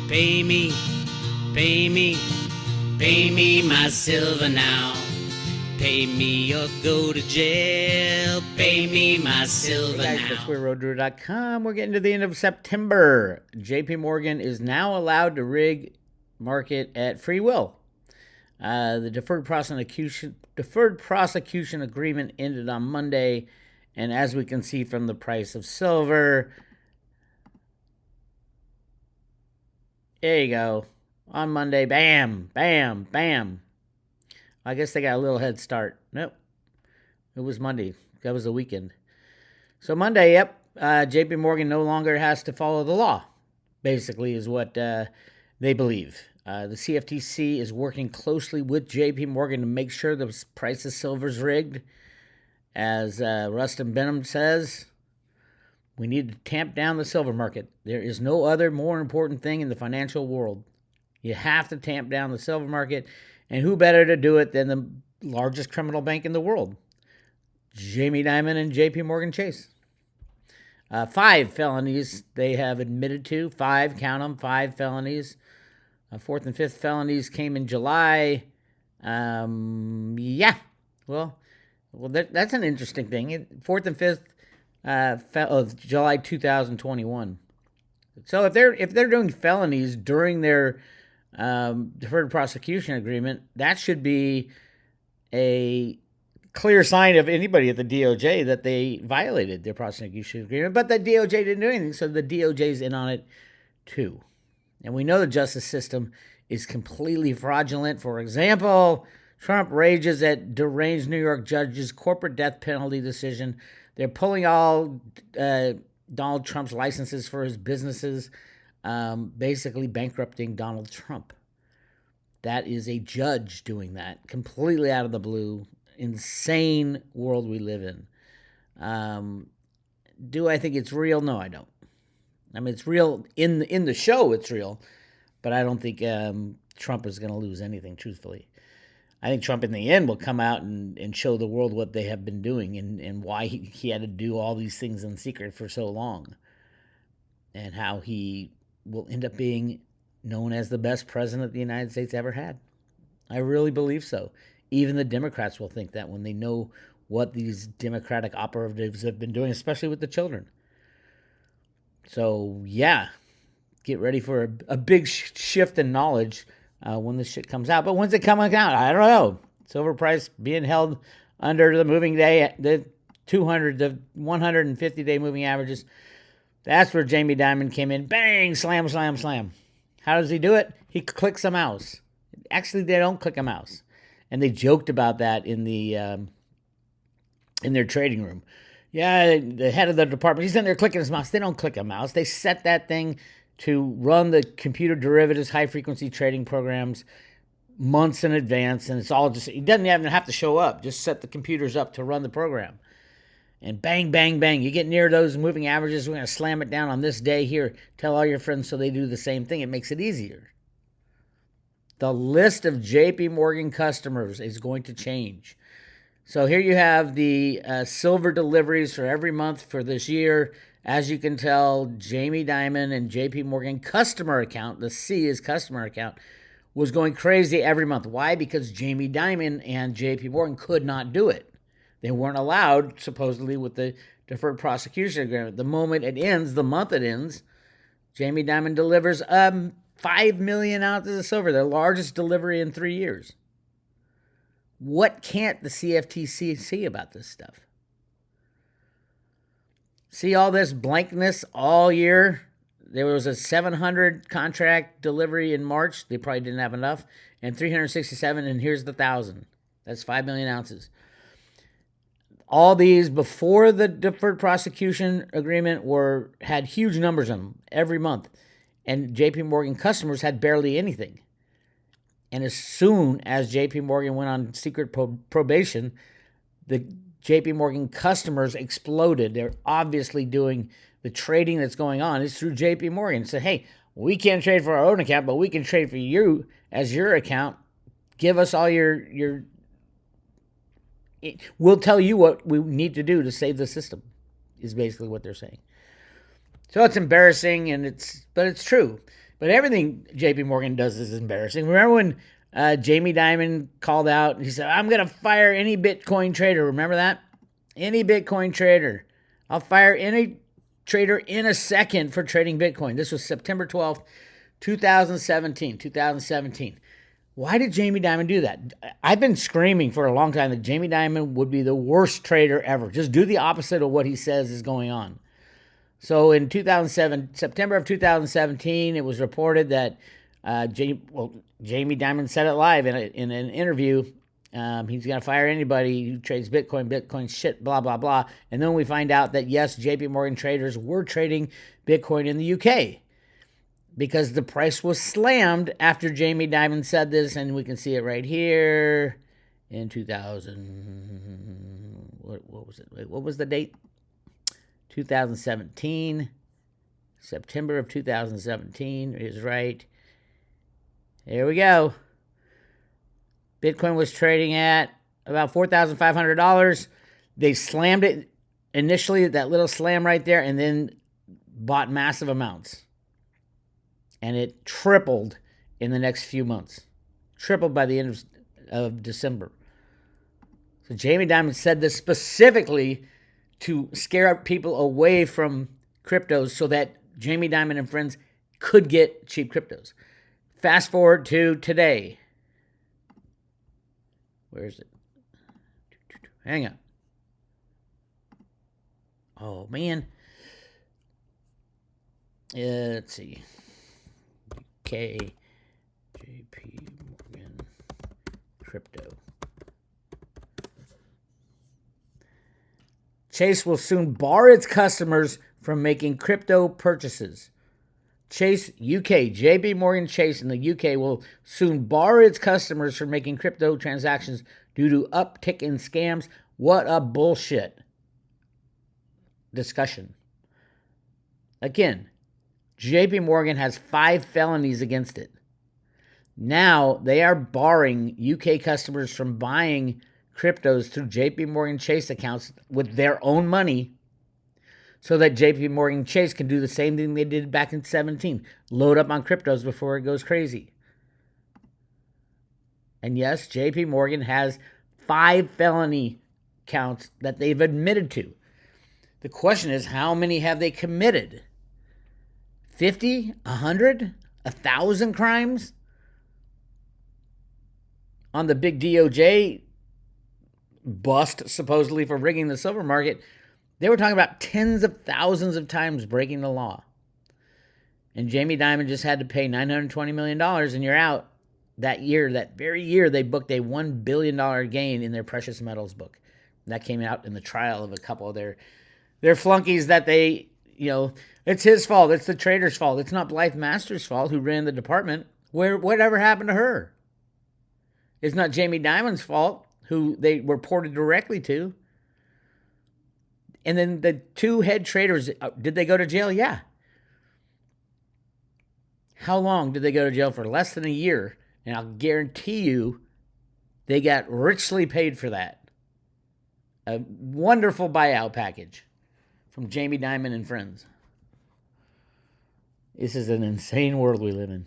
Pay me, pay me, pay me my silver now. Pay me or go to jail. Pay me my silver Hey guys, BixWeir.com. We're getting to the end of September. JP Morgan is now allowed to rig market at free will. The deferred prosecution agreement ended on Monday, and as we can see from the price of silver, there you go. On Monday, bam, bam, bam. I guess they got a little head start. Nope. It was Monday. That was the weekend. So Monday, yep, JP Morgan no longer has to follow the law, basically, is what they believe. The CFTC is working closely with JP Morgan to make sure the price of silver is rigged. As Rustin Benham says, we need to tamp down the silver market. There is no other more important thing in the financial world. You have to tamp down the silver market. And who better to do it than the largest criminal bank in the world? Jamie Dimon and JP Morgan Chase. 5 felonies they have admitted to. 5, count them, 5 felonies. 4th and 5th felonies came in July. Yeah, well, that's an interesting thing. 4th and 5th of July 2021. So if they're doing felonies during their deferred prosecution agreement, that should be a clear sign of anybody at the DOJ that they violated their prosecution agreement. But the DOJ didn't do anything, so the DOJ's in on it too. And we know the justice system is completely fraudulent. For example, Trump rages at deranged New York judge's corporate death penalty decision. They're pulling all Donald Trump's licenses for his businesses, basically bankrupting Donald Trump. That is a judge doing that, completely out of the blue. Insane world we live in. Do I think it's real? No, I don't. I mean, it's real in the show. It's real, but I don't think Trump is going to lose anything. Truthfully, I think Trump in the end will come out and show the world what they have been doing and why he had to do all these things in secret for so long, and how he will end up being known as the best president the United States ever had. I really believe so. Even the Democrats will think that when they know what these Democratic operatives have been doing, especially with the children. So, yeah, get ready for a big shift in knowledge when this shit comes out. But when's it coming out? I don't know. Silver price being held under the moving day, the 200 to 150-day moving averages. That's where Jamie Dimon came in. Bang, slam, slam, slam. How does he do it? He clicks a mouse. Actually, they don't click a mouse. And they joked about that in their trading room. Yeah, the head of the department, he's in there clicking his mouse. They don't click a mouse. They set that thing to run the computer derivatives, high-frequency trading programs months in advance. And it's all just, he doesn't even have to show up. Just set the computers up to run the program. And bang, bang, bang. You get near those moving averages, we're going to slam it down on this day here. Tell all your friends so they do the same thing. It makes it easier. The list of JP Morgan customers is going to change. So here you have the silver deliveries for every month for this year. As you can tell, Jamie Dimon and JP Morgan customer account, the C is customer account, was going crazy every month. Why? Because Jamie Dimon and JP Morgan could not do it. They weren't allowed, supposedly, with the deferred prosecution agreement. The moment it ends, the month it ends, Jamie Dimon delivers 5 million ounces of silver, the largest delivery in 3 years. What can't the CFTC see about this stuff? See all this blankness all year? There was a 700 contract delivery in March. They probably didn't have enough. And 367, and here's the 1,000. That's 5 million ounces. All these before the deferred prosecution agreement had huge numbers in them every month. And JP Morgan customers had barely anything. And as soon as JP Morgan went on secret probation, the JP Morgan customers exploded. They're obviously doing the trading that's going on is through JP Morgan. So, hey, we can't trade for our own account, but we can trade for you as your account. Give us all your we'll tell you what we need to do to save the system, is basically what they're saying. So it's embarrassing, but it's true. But everything JP Morgan does is embarrassing. Remember when Jamie Dimon called out and he said, I'm going to fire any Bitcoin trader. Remember that? Any Bitcoin trader. I'll fire any trader in a second for trading Bitcoin. This was September 12th, 2017. Why did Jamie Dimon do that? I've been screaming for a long time that Jamie Dimon would be the worst trader ever. Just do the opposite of what he says is going on. So in September of 2017, it was reported that Jamie Dimon said it live in an interview. He's going to fire anybody who trades Bitcoin shit, blah, blah, blah. And then we find out that, yes, JP Morgan traders were trading Bitcoin in the UK because the price was slammed after Jamie Dimon said this. And we can see it right here in 2000. What was it? Wait, what was the date? 2017. September of 2017 is right. Here we go. Bitcoin was trading at about $4,500. They slammed it initially, that little slam right there, and then bought massive amounts. And it tripled in the next few months. Tripled by the end of December. So Jamie Dimon said this specifically to scare people away from cryptos so that Jamie Dimon and friends could get cheap cryptos. Fast forward to today. Where is it? Hang on. Oh, man. Let's see. UK, JP Morgan, crypto. Chase will soon bar its customers from making crypto purchases. Chase UK, JP Morgan Chase in the UK will soon bar its customers from making crypto transactions due to uptick in scams. What a bullshit discussion. Again, JP Morgan has 5 felonies against it. Now they are barring UK customers from buying cryptos through JP Morgan Chase accounts with their own money so that JP Morgan Chase can do the same thing they did back in 2017. Load up on cryptos before it goes crazy. And yes, JP Morgan has 5 felony counts that they've admitted to. The question is, how many have they committed? 50? 100? 1,000 crimes? On the big DOJ bust, supposedly for rigging the silver market, they were talking about tens of thousands of times breaking the law. And Jamie Dimon just had to pay $920 million, and you're out. That year, that very year, they booked a $1 billion gain in their precious metals book. That came out in the trial of a couple of their flunkies that they, it's his fault. It's the trader's fault. It's not Blythe Masters' fault, who ran the department. Whatever happened to her? It's not Jamie Dimon's fault, who they reported directly to. And then the 2 head traders, did they go to jail? Yeah. How long did they go to jail for? Less than a year. And I'll guarantee you they got richly paid for that. A wonderful buyout package from Jamie Dimon and friends. This is an insane world we live in.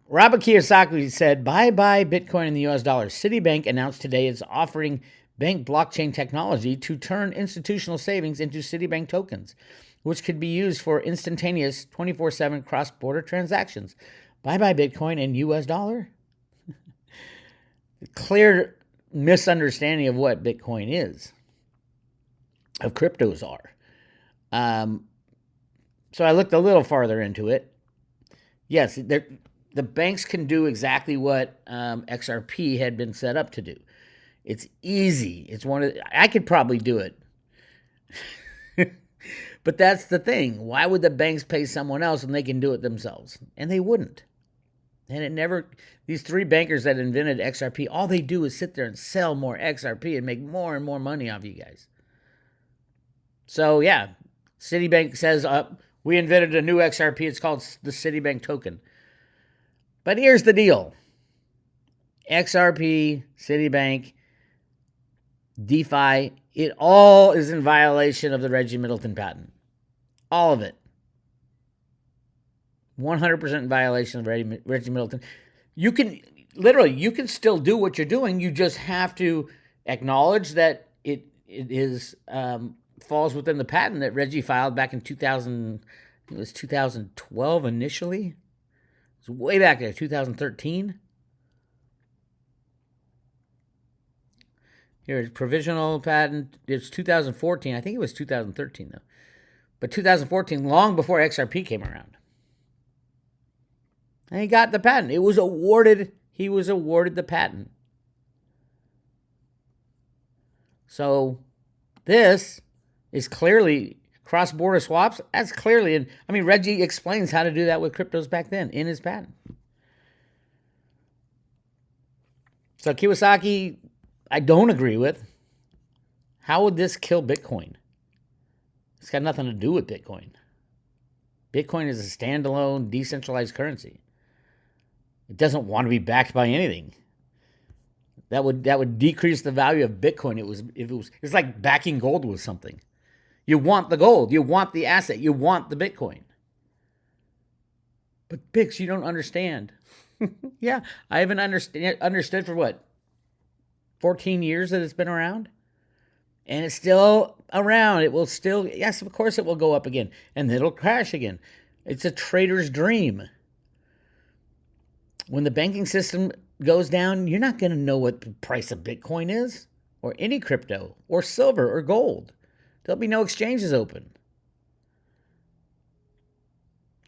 Robert Kiyosaki said, bye-bye Bitcoin in the US dollar. Citibank announced today it's offering bank blockchain technology to turn institutional savings into Citibank tokens, which could be used for instantaneous 24/7 cross-border transactions. Bye-bye Bitcoin and US dollar? Clear misunderstanding of what Bitcoin is, of cryptos are. So I looked a little farther into it. Yes, the banks can do exactly what XRP had been set up to do. It's easy. I could probably do it. But that's the thing. Why would the banks pay someone else when they can do it themselves? And they wouldn't. And these 3 bankers that invented XRP, all they do is sit there and sell more XRP and make more and more money off you guys. So yeah, Citibank says, we invented a new XRP. It's called the Citibank token. But here's the deal. XRP, Citibank, DeFi, it all is in violation of the Reggie Middleton patent. All of it. 100% in violation of Reggie Middleton. You can still do what you're doing. You just have to acknowledge that it is falls within the patent that Reggie filed back in 2000. It was 2012 initially. It was way back there, 2013. Here's provisional patent. It's 2014. I think it was 2013 though, but 2014, long before XRP came around. And he got the patent. It was awarded. He was awarded the patent. So this is clearly cross-border swaps. That's clearly, and I mean, Reggie explains how to do that with cryptos back then in his patent. So Kiyosaki, I don't agree with. How would this kill Bitcoin? It's got nothing to do with Bitcoin. Bitcoin is a standalone, decentralized currency. It doesn't want to be backed by anything. That would decrease the value of Bitcoin. It's like backing gold with something. You want the gold, you want the asset, you want the Bitcoin. But Bix, you don't understand. Yeah, I haven't understood for what? 14 years that it's been around? And it's still around. It will still, yes, of course it will go up again. And it'll crash again. It's a trader's dream. When the banking system goes down, you're not going to know what the price of Bitcoin is, or any crypto, or silver, or gold. There'll be no exchanges open.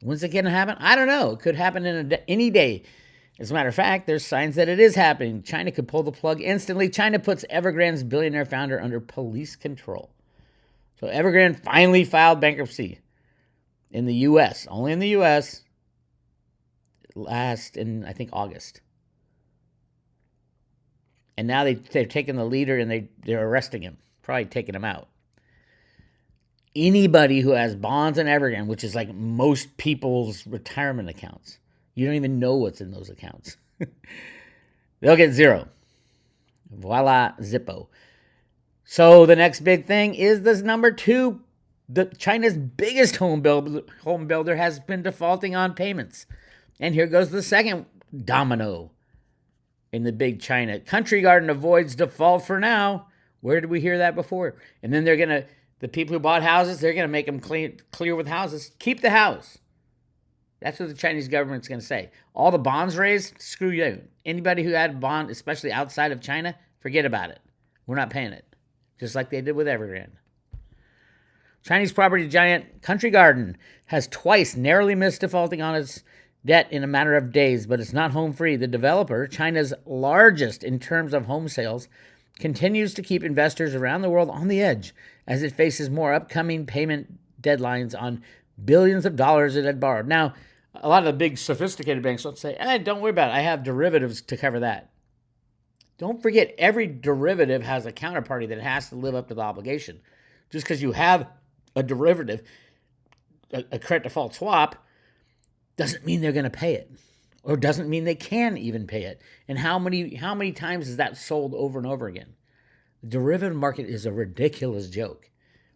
When's it going to happen? I don't know. It could happen any day. As a matter of fact, there's signs that it is happening. China could pull the plug instantly. China puts Evergrande's billionaire founder under police control. So Evergrande finally filed bankruptcy in the U.S., only in the U.S., last in, I think, August. And now they've taken the leader and they're arresting him, probably taking him out. Anybody who has bonds in Evergrande, which is like most people's retirement accounts, you don't even know what's in those accounts. They'll get zero. Voila, Zippo. So the next big thing is this number 2. China's biggest home builder has been defaulting on payments. And here goes the second domino in the big China. Country Garden avoids default for now. Where did we hear that before? And then the people who bought houses, they're going to make them clear with houses. Keep the house. That's what the Chinese government's going to say. All the bonds raised, screw you. Anybody who had a bond, especially outside of China, forget about it. We're not paying it. Just like they did with Evergrande. Chinese property giant Country Garden has twice narrowly missed defaulting on its debt in a matter of days, but it's not home free. The developer, China's largest in terms of home sales, continues to keep investors around the world on the edge as it faces more upcoming payment deadlines on billions of dollars it had borrowed. Now, a lot of the big sophisticated banks will say, don't worry about it. I have derivatives to cover that. Don't forget, every derivative has a counterparty that has to live up to the obligation. Just because you have a derivative, a credit default swap, doesn't mean they're going to pay it, or doesn't mean they can even pay it. And how many times is that sold over and over again? The derivative market is a ridiculous joke.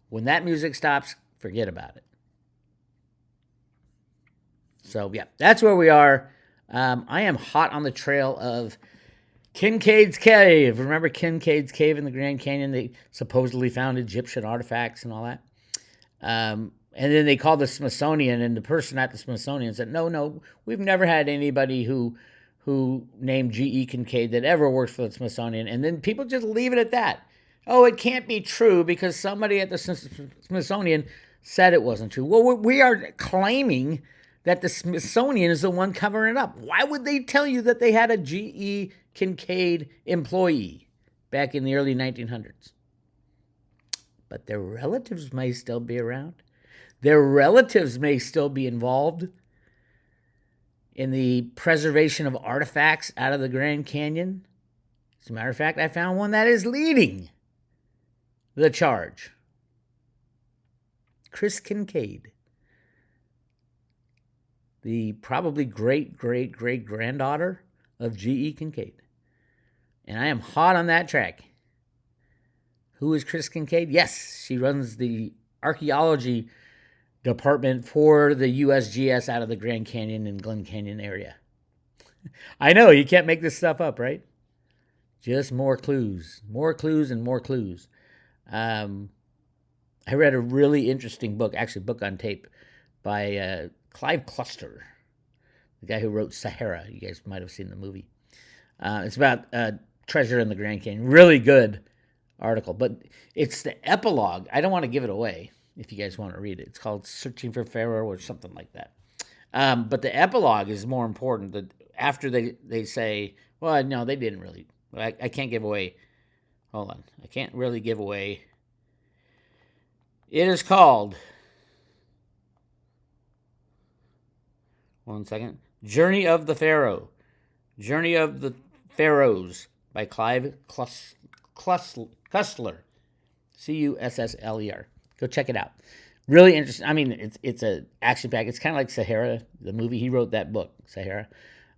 When that music stops, forget about it. So yeah, that's where we are. I am hot on the trail of Kincaid's Cave. Remember Kincaid's Cave in the Grand Canyon? They supposedly found Egyptian artifacts and all that. And then they called the Smithsonian, and the person at the Smithsonian said, no, we've never had anybody who named G.E. Kincaid that ever worked for the Smithsonian. And then people just leave it at that. Oh, it can't be true because somebody at the Smithsonian said it wasn't true. Well, we are claiming that the Smithsonian is the one covering it up. Why would they tell you that they had a G.E. Kincaid employee back in the early 1900s? But their relatives may still be around. Their relatives may still be involved in the preservation of artifacts out of the Grand Canyon. As a matter of fact, I found one that is leading the charge. Chris Kincaid, the probably great-great-great-granddaughter of G.E. Kincaid. And I am hot on that track. Who is Chris Kincaid? Yes, she runs the archeology department for the USGS out of the Grand Canyon and Glen Canyon area. I know, you can't make this stuff up, right? Just more clues and more clues. I read a really interesting book, actually book on tape, by Clive Cluster, the guy who wrote Sahara. You guys might have seen the movie. It's about treasure in the Grand Canyon. Really good article, but it's the epilogue. I don't want to give it away if you guys want to read it. It's called Searching for Pharaoh or something like that. But the epilogue is more important. That after they say, well, no, they didn't really. I can't give away. Hold on. I can't really give away. It is called, one second, Journey of the Pharaoh. Journey of the Pharaohs by Clive Cussler. Cussler. Go check it out. Really interesting. I mean, it's a action pack. It's kind of like Sahara, the movie. He wrote that book, Sahara.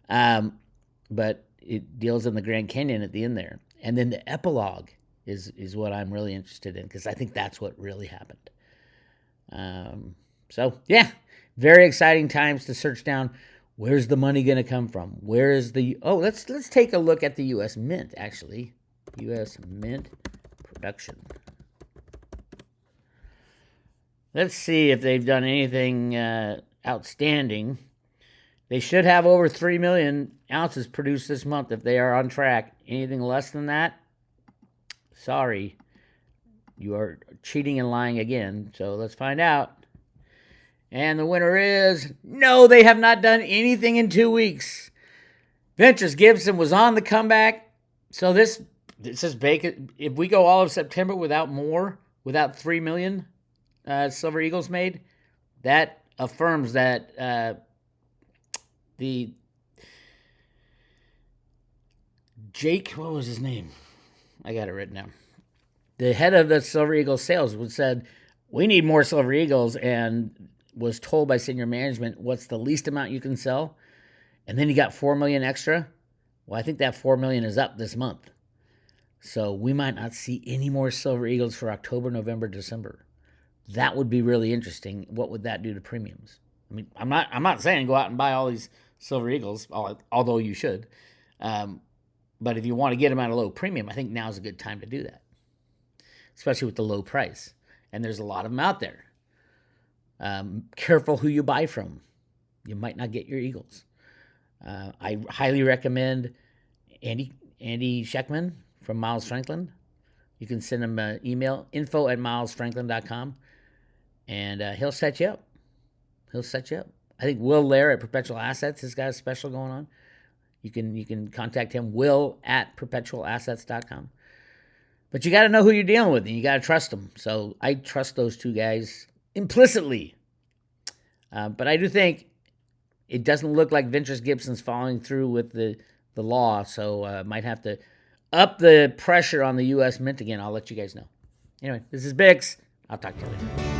But it deals in the Grand Canyon at the end there. And then the epilogue is what I'm really interested in, because I think that's what really happened. So, yeah, very exciting times to search down. Where's the money going to come from? Where is the... Oh, let's take a look at the U.S. Mint, actually. U.S. Mint production. Let's see if they've done anything outstanding. They should have over 3 million ounces produced this month if they are on track. Anything less than that, sorry, you are cheating and lying again. So let's find out. And the winner is, no, they have not done anything in 2 weeks. Ventures Gibson was on the comeback. So this is bacon. If we go all of September without 3 million Silver Eagles made, that affirms that the Jake, what was his name? I got it written down. The head of the Silver Eagles sales said, we need more Silver Eagles, and was told by senior management, what's the least amount you can sell? And then he got 4 million extra. Well, I think that 4 million is up this month. So we might not see any more Silver Eagles for October, November, December. That would be really interesting. What would that do to premiums? I mean, I'm not saying go out and buy all these Silver Eagles, although you should. But if you want to get them at a low premium, I think now's a good time to do that, especially with the low price. And there's a lot of them out there. Careful who you buy from. You might not get your Eagles. I highly recommend Andy Scheckman from Miles Franklin. You can send him an email, info@milesfranklin.com, and he'll set you up. I think Will Lair at Perpetual Assets has got a special going on. You can contact him, will@perpetualassets.com. But you got to know who you're dealing with, and you got to trust them. So I trust those two guys implicitly. But I do think it doesn't look like Ventures Gibson's following through with the law, so might have to up the pressure on the U.S. Mint again. I'll let you guys know. Anyway, this is Bix. I'll talk to you later.